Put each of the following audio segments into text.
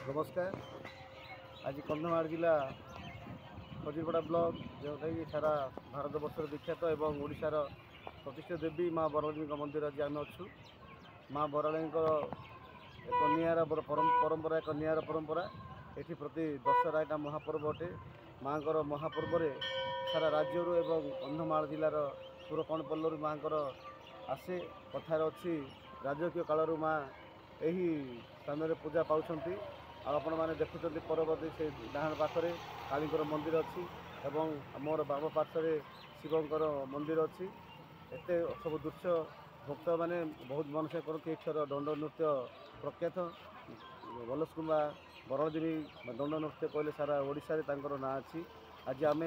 नमस्कार। आज कंधमाल जिला खजुरपड़ा ब्लॉक जोटा कि सारा भारत वर्ष विख्यात एवं ओडिशार प्रतिष्ठित देवी माँ बराड़ी मंदिर आज आम अच्छू। माँ बराड़ी एक निरा परंपरा एक निरा परंपरा ये प्रति दशहरा एक महापर्व अटे। माँ महापर्व सारा राज्य एवं कंधमाल जिलार पुरकणपल्लू माँ आसे कथार अच्छी राजकीय कालू माँ यही स्थान में पूजा पाँच। आपण मैंने देखुं परवर्ती से डाण पाखे कालींर मंदिर अच्छी एवं मोर बाम पार्श्व शिवंकर मंदिर अच्छी। एत सब दृश्य भक्त मैंने बहुत मनसे करती। एठर दंड नृत्य प्रख्यात बलसकुंबा बरदेवी दंड नृत्य कहले सारा ओडिशा रे ना अच्छी। आज आम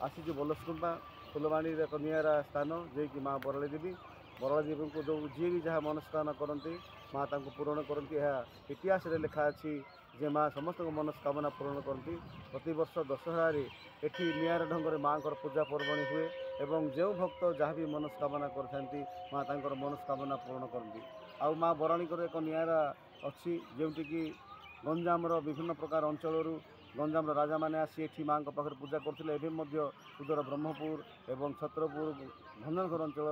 आसीचु बलसकुंबा फुलवाणी एक निरा स्थान जे कि माँ बराड़ी देवी को जो जी भी जहाँ मनस्कामना करती माँ पूरण करती। इतिहास लिखा अच्छी जे माँ समस्त मनस्कामना पूरण करती। प्रतिवर्ष दशहरार एठी निरा ढंग से माँ पूजा पर्वणी हुए एवं जो भक्त जहाँ भी मनस्कामना करती माँ तांकर मनस्कामना पूरण करती। आउ माँ बराणी एक निरा अच्छी जोटिकी गंजाम विभिन्न प्रकार अंचल गंजाम राजा मैंने आसी एठी माँ पाखे पूजा करते। सुदूर ब्रह्मपुर एवं छत्रपुर भंजनघर अंचल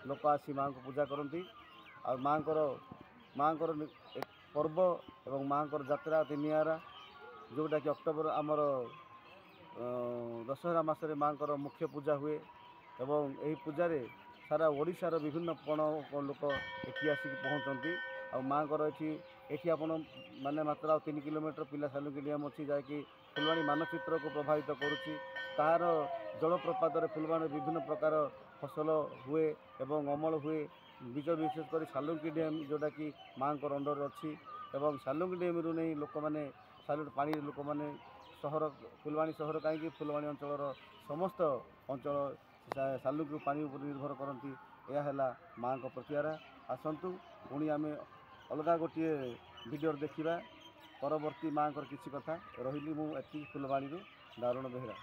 लोक आसी माँ को पूजा करती। आ माँ एक पर्व एवं माँ यात्रा अति निरा जोटा कि अक्टोबर आमर दशहरा मसरे माँ मुख्य पूजा हुए एवं यही पूजारे सारा ओडिशार विभिन्न कोण लोक एठी आसिक पहुँचती। आ माँ ये आप माने मात्र 3 किलोमीटर पिला सालुकी डैम अच्छी जहाँकि फुलवाणी मानचित्र को प्रभावित करुच्ची। तार जलप्रपात फुलवाणी विभिन्न प्रकार फसल हुए एवं अमल हुए विशेषकर सालुकी डैम जोटा कि माँ अंडर अच्छी एवं सालुकी डैम रु नहीं लोक मैंने पानी लोक मैंने सहर फुलवाणी सहर कहीं फुलवाणी अंचल समस्त अंचल सालुकी पानी उपर निर्भर करती। यह है माँ प्रतिहारा। आसतु पुणी आम अलग गोटे वीडियो देखा परवर्ती माँ किसी कथा रही। मु फुलवाणी दारुण बेहरा।